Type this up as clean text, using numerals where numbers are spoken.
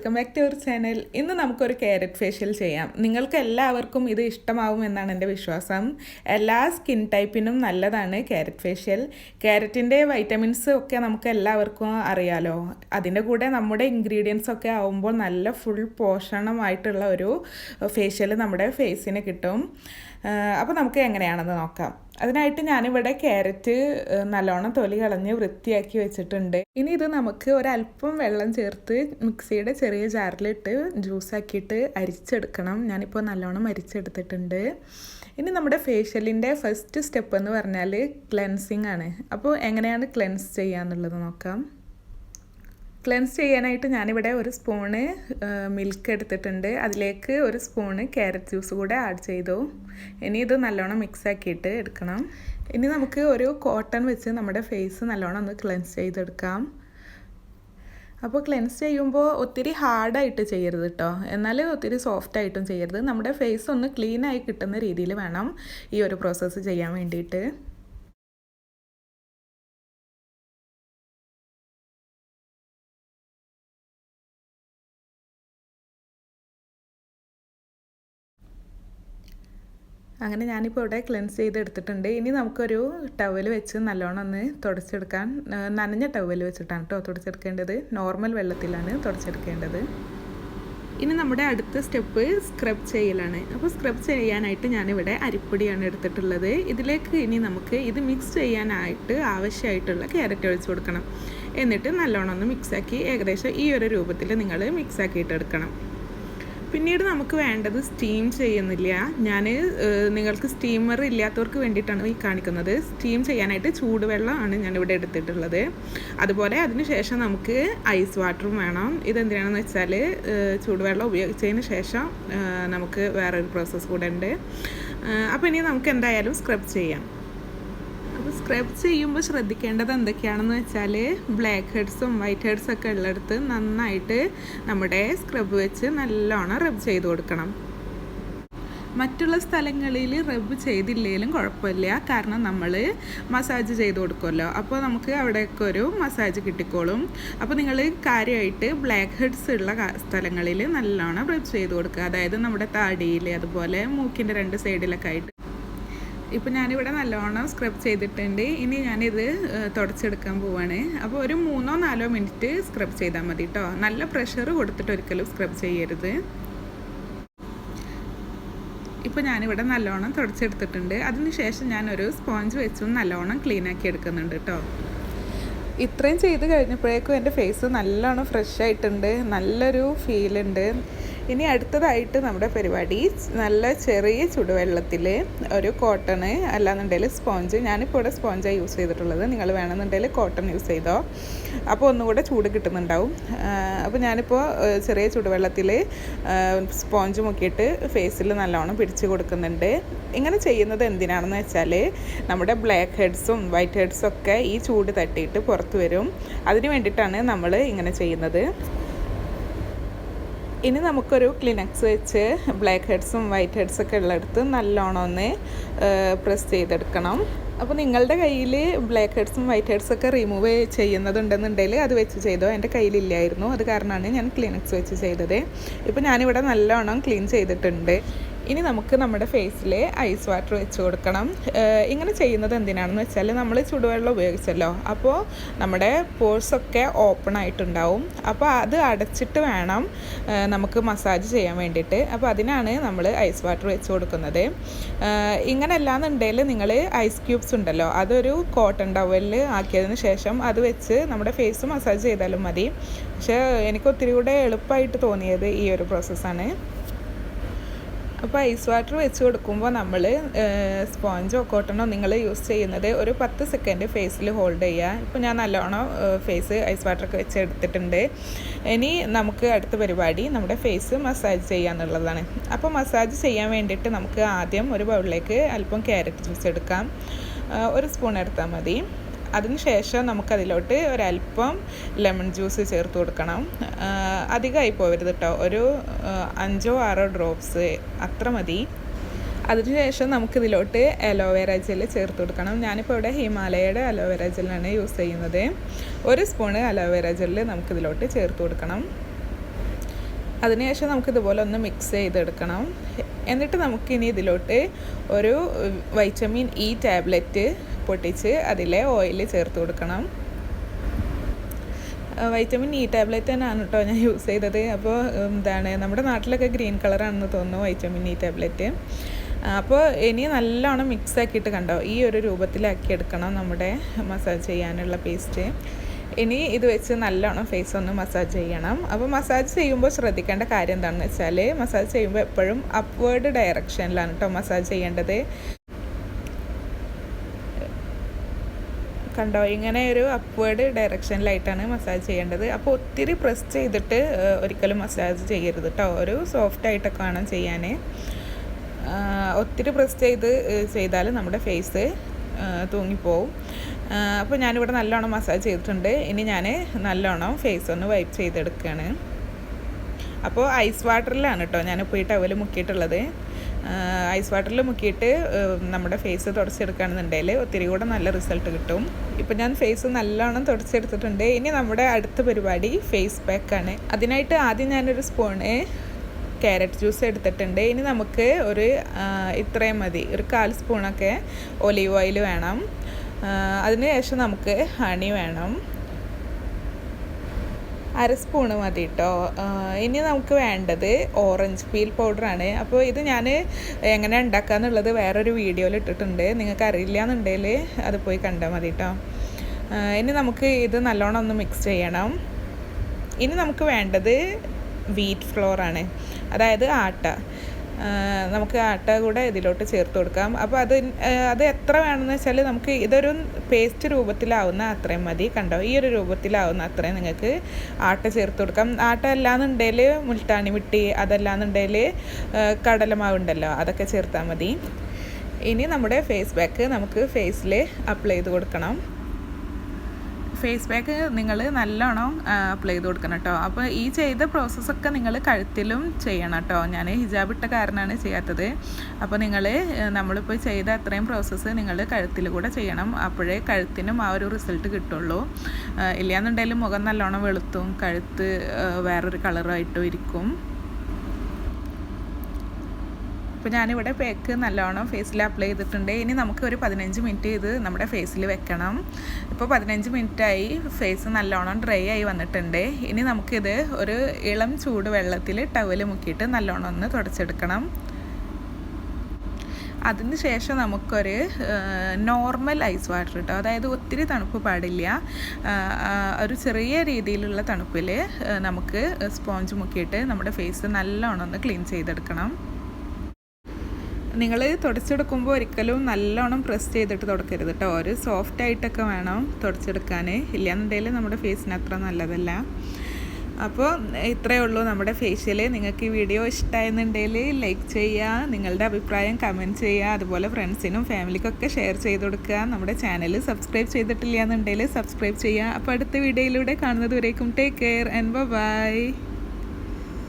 Welcome back to our channel. ഇന്ന് നമുക്കൊരു carrot facial ചെയ്യാം. നിങ്ങൾക്ക് എല്ലാവർക്കും ഇത് ഇഷ്ടമാവുമെന്നാണ് എൻ്റെ വിശ്വാസം. എല്ലാ സ്കിൻ ടൈപ്പിനും നല്ലതാണ് ക്യാരറ്റ് ഫേഷ്യൽ. ക്യാരറ്റിൻ്റെ വൈറ്റമിൻസ് ഒക്കെ നമുക്ക് എല്ലാവർക്കും അറിയാലോ. അതിൻ്റെ കൂടെ നമ്മുടെ ഇൻഗ്രീഡിയൻസ് ഒക്കെ ആവുമ്പോൾ നല്ല ഫുൾ പോഷണമായിട്ടുള്ള ഒരു ഫേഷ്യൽ നമ്മുടെ ഫേസിന് കിട്ടും. അപ്പോൾ നമുക്ക് എങ്ങനെയാണെന്ന് നോക്കാം. അതിനായിട്ട് ഞാനിവിടെ ക്യാരറ്റ് നല്ലോണം തൊലി കളഞ്ഞ് വൃത്തിയാക്കി വെച്ചിട്ടുണ്ട്. ഇനി ഇത് നമുക്ക് ഒരല്പം വെള്ളം ചേർത്ത് മിക്സിയുടെ ചെറിയ ജാറിലിട്ട് ജ്യൂസാക്കിയിട്ട് അരിച്ചെടുക്കണം. ഞാനിപ്പോൾ നല്ലോണം അരിച്ചെടുത്തിട്ടുണ്ട്. ഇനി നമ്മുടെ ഫേഷ്യലിൻ്റെ ഫസ്റ്റ് സ്റ്റെപ്പ് എന്ന് പറഞ്ഞാൽ ക്ലെൻസിങ് ആണ്. അപ്പോൾ എങ്ങനെയാണ് ക്ലെൻസ് ചെയ്യുക എന്നുള്ളത് നോക്കാം. ക്ലെൻസ് ചെയ്യാനായിട്ട് ഞാനിവിടെ ഒരു സ്പൂണ് മിൽക്ക് എടുത്തിട്ടുണ്ട്. അതിലേക്ക് ഒരു സ്പൂണ് ക്യാരറ്റ് ജ്യൂസ് കൂടെ ആഡ് ചെയ്തു. ഇനി ഇത് നല്ലോണം മിക്സ് ആക്കിയിട്ട് എടുക്കണം. ഇനി നമുക്ക് ഒരു കോട്ടൺ വെച്ച് നമ്മുടെ ഫേസ് നല്ലോണം ഒന്ന് ക്ലെൻസ് ചെയ്തെടുക്കാം. അപ്പോൾ ക്ലെൻസ് ചെയ്യുമ്പോൾ ഒത്തിരി ഹാർഡായിട്ട് ചെയ്യരുത് കേട്ടോ, എന്നാൽ ഒത്തിരി സോഫ്റ്റായിട്ടും ചെയ്യരുത്. നമ്മുടെ ഫേസ് ഒന്ന് ക്ലീനായി കിട്ടുന്ന രീതിയിൽ വേണം ഈ ഒരു പ്രോസസ്സ് ചെയ്യാൻ വേണ്ടിയിട്ട്. അങ്ങനെ ഞാനിപ്പോൾ ഇവിടെ ക്ലെൻസ് ചെയ്തെടുത്തിട്ടുണ്ട്. ഇനി നമുക്കൊരു ടവൽ വെച്ച് നല്ലോണം ഒന്ന് തുടച്ചെടുക്കാൻ, നനഞ്ഞ ടവൽ വെച്ചിട്ടാണ് കേട്ടോ തുടച്ചെടുക്കേണ്ടത്. നോർമൽ വെള്ളത്തിലാണ് തുടച്ചെടുക്കേണ്ടത്. ഇനി നമ്മുടെ അടുത്ത സ്റ്റെപ്പ് സ്ക്രബ് ചെയ്യലാണ്. അപ്പോൾ സ്ക്രബ് ചെയ്യാനായിട്ട് ഞാനിവിടെ അരിപ്പൊടിയാണ് എടുത്തിട്ടുള്ളത്. ഇതിലേക്ക് ഇനി നമുക്ക് ഇത് മിക്സ് ചെയ്യാനായിട്ട് ആവശ്യമായിട്ടുള്ള ക്യാരറ്റ് ഒഴിച്ച് കൊടുക്കണം. എന്നിട്ട് നല്ലോണം ഒന്ന് മിക്സാക്കി ഏകദേശം ഈ ഒരു രൂപത്തിൽ നിങ്ങൾ മിക്സാക്കിയിട്ട് എടുക്കണം. പിന്നീട് നമുക്ക് വേണ്ടത് സ്റ്റീം ചെയ്യുന്നില്ല. നിങ്ങൾക്ക് സ്റ്റീമർ ഇല്ലാത്തവർക്ക് വേണ്ടിയിട്ടാണ് ഈ കാണിക്കുന്നത്. സ്റ്റീം ചെയ്യാനായിട്ട് ചൂടുവെള്ളമാണ് ഞാനിവിടെ എടുത്തിട്ടുള്ളത്. അതുപോലെ അതിനുശേഷം നമുക്ക് ഐസ് വാട്ടറും വേണം. ഇതെന്തിനാണെന്ന് വെച്ചാൽ ചൂടുവെള്ളം ഉപയോഗിച്ചതിന് ശേഷം നമുക്ക് വേറൊരു പ്രോസസ്സ് കൂടെ ഉണ്ട്. അപ്പോൾ ഇനി നമുക്ക് എന്തായാലും സ്ക്രബ് ചെയ്യാം. അപ്പോൾ സ്ക്രബ് ചെയ്യുമ്പോൾ ശ്രദ്ധിക്കേണ്ടത് എന്തൊക്കെയാണെന്ന് വെച്ചാൽ ബ്ലാക്ക് ഹെഡ്സും വൈറ്റ് ഹെഡ്സും ഒക്കെ ഉള്ളിടത്ത് നന്നായിട്ട് നമ്മുടെ സ്ക്രബ് വെച്ച് നല്ലോണം റബ്ബ് ചെയ്ത് കൊടുക്കണം. മറ്റുള്ള സ്ഥലങ്ങളിൽ റബ്ബ് ചെയ്തില്ലെങ്കിലും കുഴപ്പമില്ല, കാരണം നമ്മൾ മസാജ് ചെയ്ത് കൊടുക്കുമല്ലോ. അപ്പോൾ നമുക്ക് അവിടെയൊക്കെ ഒരു മസാജ് കിട്ടിക്കോളും. അപ്പോൾ നിങ്ങൾ കാര്യമായിട്ട് ബ്ലാക്ക് ഹെഡ്സ് ഉള്ള സ്ഥലങ്ങളിൽ നല്ലോണം റബ്ബ് ചെയ്ത് കൊടുക്കുക. അതായത് നമ്മുടെ താടിയിൽ, അതുപോലെ മൂക്കിൻ്റെ 2 സൈഡിലൊക്കെ ആയിട്ട്. ഇപ്പോൾ ഞാനിവിടെ നല്ലോണം സ്ക്രബ് ചെയ്തിട്ടുണ്ട്. ഇനി ഞാനിത് തുടച്ചെടുക്കാൻ പോവാണ്. അപ്പോൾ ഒരു 3-4 മിനിറ്റ് സ്ക്രബ് ചെയ്താൽ മതി കേട്ടോ. നല്ല പ്രഷർ കൊടുത്തിട്ട് ഒരിക്കലും സ്ക്രബ് ചെയ്യരുത്. ഇപ്പോൾ ഞാനിവിടെ നല്ലോണം തുടച്ചെടുത്തിട്ടുണ്ട്. അതിനുശേഷം ഞാനൊരു സ്പോഞ്ച് വെച്ചും നല്ലോണം ക്ലീനാക്കി എടുക്കുന്നുണ്ട് കേട്ടോ. ഇത്രയും ചെയ്ത് കഴിഞ്ഞപ്പോഴേക്കും എൻ്റെ ഫേസ് നല്ലോണം ഫ്രഷ് ആയിട്ടുണ്ട്, നല്ലൊരു ഫീലുണ്ട്. ഇനി അടുത്തതായിട്ട് നമ്മുടെ പരിപാടി നല്ല ചെറിയ ചുടുവെള്ളത്തിൽ ഒരു കോട്ടണ് അല്ലാന്നുണ്ടെങ്കിൽ സ്പോഞ്ച്, ഞാനിപ്പോൾ ഇവിടെ സ്പോഞ്ചാണ് യൂസ് ചെയ്തിട്ടുള്ളത്. നിങ്ങൾ വേണമെന്നുണ്ടെങ്കിൽ കോട്ടൺ യൂസ് ചെയ്തോ, അപ്പോൾ ഒന്നുകൂടെ ചൂട് കിട്ടുന്നുണ്ടാവും. അപ്പോൾ ഞാനിപ്പോൾ ചെറിയ ചുടുവെള്ളത്തിൽ സ്പോഞ്ച് മുക്കിയിട്ട് ഫേസിൽ നല്ലോണം പിടിച്ച് കൊടുക്കുന്നുണ്ട്. ഇങ്ങനെ ചെയ്യുന്നത് എന്തിനാണെന്ന് വെച്ചാൽ നമ്മുടെ ബ്ലാക്ക് ഹെഡ്സും വൈറ്റ് ഹെഡ്സും ഒക്കെ ഈ ചൂട് തട്ടിയിട്ട് പുറത്ത് വരും. അതിന് വേണ്ടിയിട്ടാണ് നമ്മൾ ഇങ്ങനെ ചെയ്യുന്നത്. ഇനി നമുക്കൊരു ക്ലിനക്സ് വെച്ച് ബ്ലാക്ക് ഹെഡ്സും വൈറ്റ് ഹെഡ്സും ഒക്കെ ഉള്ളിടത്ത് നല്ലോണം ഒന്ന് പ്രസ് ചെയ്തെടുക്കണം. അപ്പോൾ നിങ്ങളുടെ കയ്യിൽ ബ്ലാക്ക് ഹെഡ്സും വൈറ്റ് ഹെഡ്സും ഒക്കെ റിമൂവ് ചെയ്യുന്നതുണ്ടെന്നുണ്ടെങ്കിൽ അത് വെച്ച് ചെയ്തോ. എൻ്റെ കയ്യിലില്ലായിരുന്നു, അത് കാരണമാണ് ഞാൻ ക്ലിനക്സ് വെച്ച് ചെയ്തത്. ഇപ്പോൾ ഞാനിവിടെ നല്ലോണം ക്ലീൻ ചെയ്തിട്ടുണ്ട്. ഇനി നമുക്ക് നമ്മുടെ ഫേസിൽ ഐസ് വാട്ടർ വെച്ച് കൊടുക്കണം. ഇങ്ങനെ ചെയ്യുന്നത് എന്തിനാണെന്ന് വെച്ചാൽ നമ്മൾ ചുടുവെള്ളം ഉപയോഗിച്ചല്ലോ, അപ്പോൾ നമ്മുടെ പോഴ്സൊക്കെ ഓപ്പൺ ആയിട്ടുണ്ടാവും. അപ്പോൾ അത് അടച്ചിട്ട് വേണം നമുക്ക് മസാജ് ചെയ്യാൻ വേണ്ടിയിട്ട്. അപ്പോൾ അതിനാണ് നമ്മൾ ഐസ് വാട്ടർ വെച്ച് കൊടുക്കുന്നത്. ഇങ്ങനെ അല്ലാന്നുണ്ടെങ്കിൽ നിങ്ങൾ ഐസ് ക്യൂബ്സ് ഉണ്ടല്ലോ, അതൊരു കോട്ടൺ ടവലിൽ ആക്കിയതിന് ശേഷം അത് വെച്ച് നമ്മുടെ ഫേസ് മസാജ് ചെയ്താലും മതി. പക്ഷേ എനിക്ക് ഒത്തിരി കൂടെ എളുപ്പമായിട്ട് തോന്നിയത് ഈ ഒരു പ്രോസസ്സാണ്. അപ്പോൾ ഐസ് വാട്ടർ വെച്ച് കൊടുക്കുമ്പോൾ നമ്മൾ സ്പോഞ്ചോ കോട്ടണോ നിങ്ങൾ യൂസ് ചെയ്യുന്നത് ഒരു 10 സെക്കൻഡ് ഫേസിൽ ഹോൾഡ് ചെയ്യുക. ഇപ്പോൾ ഞാൻ നല്ലോണം ഫേസ് ഐസ് വാട്ടറൊക്കെ വെച്ച് എടുത്തിട്ടുണ്ട്. ഇനി നമുക്ക് അടുത്ത പരിപാടി നമ്മുടെ ഫേസ് മസാജ് ചെയ്യുക എന്നുള്ളതാണ്. അപ്പോൾ മസാജ് ചെയ്യാൻ വേണ്ടിയിട്ട് നമുക്ക് ആദ്യം ഒരു ബൗളിലേക്ക് അല്പം ക്യാരറ്റ് ജ്യൂസ് എടുക്കാം. ഒരു സ്പൂൺ എടുത്താൽ മതി. അതിനുശേഷം നമുക്കതിലോട്ട് ഒരല്പം ലെമൺ ജ്യൂസ് ചേർത്ത് കൊടുക്കണം. അധികമായി പോകരുത് കേട്ടോ, ഒരു 5-6 ഡ്രോപ്സ് അത്ര മതി. അതിനുശേഷം നമുക്കിതിലോട്ട് അലോവേര ജെൽ ചേർത്ത് കൊടുക്കണം. ഞാനിപ്പോൾ ഇവിടെ ഹിമാലയയുടെ അലോവേര ജെല്ലാണ് യൂസ് ചെയ്യുന്നത്. 1 സ്പൂണ് അലോവേര ജെല്ല് നമുക്കിതിലോട്ട് ചേർത്ത് കൊടുക്കണം. അതിനുശേഷം നമുക്കിതുപോലെ ഒന്ന് മിക്സ് ചെയ്തെടുക്കണം. എന്നിട്ട് നമുക്കിനി ഇതിലോട്ട് ഒരു വൈറ്റമിൻ ഇ ടാബ്ലറ്റ് പൊട്ടിച്ച് അതിലെ ഓയിൽ ചേർത്ത് കൊടുക്കണം. വൈറ്റമിൻ ഇ ടാബ്ലറ്റ് തന്നെയാണ് കേട്ടോ ഞാൻ യൂസ് ചെയ്തത്. അപ്പോൾ നമ്മുടെ നാട്ടിലൊക്കെ ഗ്രീൻ കളറാണെന്ന് തോന്നുന്നു വൈറ്റമിൻ ഇ ടാബ്ലറ്റ്. അപ്പോൾ ഇനി നല്ലോണം മിക്സ് ആക്കിയിട്ട് കണ്ടോ ഈ ഒരു രൂപത്തിലാക്കി എടുക്കണം നമ്മുടെ മസാജ് ചെയ്യാനുള്ള പേസ്റ്റ്. ഇനി ഇത് വെച്ച് നല്ലോണം ഫേസ് ഒന്ന് മസാജ് ചെയ്യണം. അപ്പോൾ മസാജ് ചെയ്യുമ്പോൾ ശ്രദ്ധിക്കേണ്ട കാര്യം എന്താണെന്ന് വെച്ചാൽ മസാജ് ചെയ്യുമ്പോൾ എപ്പോഴും അപ്വേർഡ് ഡയറക്ഷനിലാണ് കേട്ടോ മസാജ് ചെയ്യേണ്ടത്. കണ്ടോ ഇങ്ങനെ ഒരു അപ്വേർഡ് ഡയറക്ഷനിലായിട്ടാണ് മസാജ് ചെയ്യേണ്ടത്. അപ്പോൾ ഒത്തിരി പ്രസ് ചെയ്തിട്ട് ഒരിക്കലും മസാജ് ചെയ്യരുത് കേട്ടോ. ഒരു സോഫ്റ്റായിട്ടൊക്കെ വേണം ചെയ്യാൻ. ഒത്തിരി പ്രസ് ചെയ്താൽ നമ്മുടെ ഫേസ് തൂങ്ങിപ്പോവും. അപ്പോൾ ഞാനിവിടെ നല്ലോണം മസാജ് ചെയ്തിട്ടുണ്ട്. ഇനി ഞാൻ നല്ലോണം ഫേസ് ഒന്ന് വൈപ്പ് ചെയ്തെടുക്കുകയാണ്. അപ്പോൾ ഐസ് വാട്ടറിലാണ് കേട്ടോ ഞാനിപ്പോൾ ഈ ടവൽ മുക്കിയിട്ടുള്ളത്. ഐസ് വാട്ടറിൽ മുക്കിയിട്ട് നമ്മുടെ ഫേസ് തുടച്ചെടുക്കുകയാണെന്നുണ്ടെങ്കിൽ ഒത്തിരി കൂടെ നല്ല റിസൾട്ട് കിട്ടും. ഇപ്പോൾ ഞാൻ ഫേസ് നല്ലോണം തുടച്ചെടുത്തിട്ടുണ്ട്. ഇനി നമ്മുടെ അടുത്ത പരിപാടി ഫേസ് പാക്കാണ്. അതിനായിട്ട് ആദ്യം ഞാനൊരു സ്പൂണ് ക്യാരറ്റ് ജ്യൂസ് എടുത്തിട്ടുണ്ട്. ഇനി നമുക്ക് ഒരു ഇത്രയും മതി, ഒരു 1/4 സ്പൂണൊക്കെ ഒലീവ് ഓയിൽ വേണം. അതിന് ശേഷം നമുക്ക് ഹണി വേണം, 1/2 സ്പൂണ് മതി കേട്ടോ. ഇനി നമുക്ക് വേണ്ടത് ഓറഞ്ച് പീൽ പൗഡറാണ്. അപ്പോൾ ഇത് ഞാൻ എങ്ങനെ ഉണ്ടാക്കുക എന്നുള്ളത് വേറൊരു വീഡിയോയിൽ ഇട്ടിട്ടുണ്ട്. നിങ്ങൾക്ക് അറിയില്ല എന്നുണ്ടെങ്കിൽ അത് പോയി കണ്ടാൽ മതി കേട്ടോ. ഇനി നമുക്ക് ഇത് നല്ലോണം ഒന്ന് മിക്സ് ചെയ്യണം. ഇനി നമുക്ക് വേണ്ടത് വീറ്റ് ഫ്ലോറാണ്, അതായത് ആട്ട. നമുക്ക് ആട്ട കൂടെ ഇതിലോട്ട് ചേർത്ത് കൊടുക്കാം. അപ്പോൾ അത് എത്ര വേണമെന്ന് വെച്ചാൽ നമുക്ക് ഇതൊരു പേസ്റ്റ് രൂപത്തിലാവുന്ന അത്രയും മതി. കണ്ടോ ഈ ഒരു രൂപത്തിലാവുന്ന അത്രയും നിങ്ങൾക്ക് ആട്ട ചേർത്ത് കൊടുക്കാം. ആട്ട അല്ലാന്നുണ്ടെങ്കിൽ മുൾട്ടാണി മിട്ടി, അതല്ലാന്നുണ്ടെങ്കിൽ കടലമാവുണ്ടല്ലോ അതൊക്കെ ചേർത്താൽ മതി. ഇനി നമ്മുടെ ഫേസ് പാക്ക് നമുക്ക് ഫേസിൽ അപ്ലൈ ചെയ്ത് കൊടുക്കണം. ഫേസ് പാക്ക് നിങ്ങൾ നല്ലോണം അപ്ലൈ ചെയ്ത് കൊടുക്കണം കേട്ടോ. അപ്പോൾ ഈ ചെയ്ത പ്രോസസ്സൊക്കെ നിങ്ങൾ കഴുത്തിലും ചെയ്യണം കേട്ടോ. ഞാൻ ഹിജാബ് ഇട്ട കാരണമാണ് ചെയ്യാത്തത്. അപ്പോൾ നമ്മളിപ്പോൾ ചെയ്ത അത്രയും പ്രോസസ്സ് നിങ്ങൾ കഴുത്തിൽ കൂടെ ചെയ്യണം. അപ്പോഴേ കഴുത്തിനും ആ ഒരു റിസൾട്ട് കിട്ടുള്ളൂ. ഇല്ലയെന്നുണ്ടെങ്കിൽ മുഖം നല്ലോണം വെളുത്തും കഴുത്ത് വേറൊരു കളറായിട്ടും ഇരിക്കും. അപ്പോൾ ഞാനിവിടെ പാക്ക് നല്ലോണം ഫേസിൽ അപ്ലൈ ചെയ്തിട്ടുണ്ട്. ഇനി നമുക്ക് ഒരു 15 മിനിറ്റ് ഇത് നമ്മുടെ ഫേസിൽ വെക്കണം. ഇപ്പോൾ 15 മിനിറ്റായി, ഫേസ് നല്ലോണം ഡ്രൈ ആയി വന്നിട്ടുണ്ട്. ഇനി നമുക്കിത് ഒരു ഇളം ചൂട് വെള്ളത്തിൽ ടവൽ മുക്കിയിട്ട് നല്ലോണം ഒന്ന് തുടച്ചെടുക്കണം. അതിന് ശേഷം നമുക്കൊരു നോർമൽ ഐസ് വാട്ടർ കേട്ടോ, അതായത് ഒത്തിരി തണുപ്പ് പാടില്ല, ഒരു ചെറിയ രീതിയിലുള്ള തണുപ്പിൽ നമുക്ക് സ്പോഞ്ച് മുക്കിയിട്ട് നമ്മുടെ ഫേസ് നല്ലോണം ഒന്ന് ക്ലീൻ ചെയ്തെടുക്കണം. നിങ്ങൾ തുടച്ചെടുക്കുമ്പോൾ ഒരിക്കലും നല്ലോണം പ്രസ് ചെയ്തിട്ട് തുടക്കരുത് കേട്ടോ. ഒരു സോഫ്റ്റായിട്ടൊക്കെ വേണം തുടച്ചെടുക്കാൻ. ഇല്ലയെന്നുണ്ടെങ്കിൽ നമ്മുടെ ഫേസിന് അത്ര നല്ലതല്ല. അപ്പോൾ ഇത്രയേ ഉള്ളൂ നമ്മുടെ ഫേഷ്യൽ. നിങ്ങൾക്ക് ഈ വീഡിയോ ഇഷ്ടമായെന്നുണ്ടെങ്കിൽ ലൈക്ക് ചെയ്യുക, നിങ്ങളുടെ അഭിപ്രായം കമൻറ്റ് ചെയ്യുക, അതുപോലെ ഫ്രണ്ട്സിനും ഫാമിലിക്കൊക്കെ ഷെയർ ചെയ്ത് കൊടുക്കുക. നമ്മുടെ ചാനൽ സബ്സ്ക്രൈബ് ചെയ്തിട്ടില്ല എന്നുണ്ടെങ്കിൽ സബ്സ്ക്രൈബ് ചെയ്യുക. അപ്പോൾ അടുത്ത വീഡിയോയിലൂടെ കാണുന്നത് വരേക്കും ടേക്ക് കെയർ ആൻഡ് ബൈ.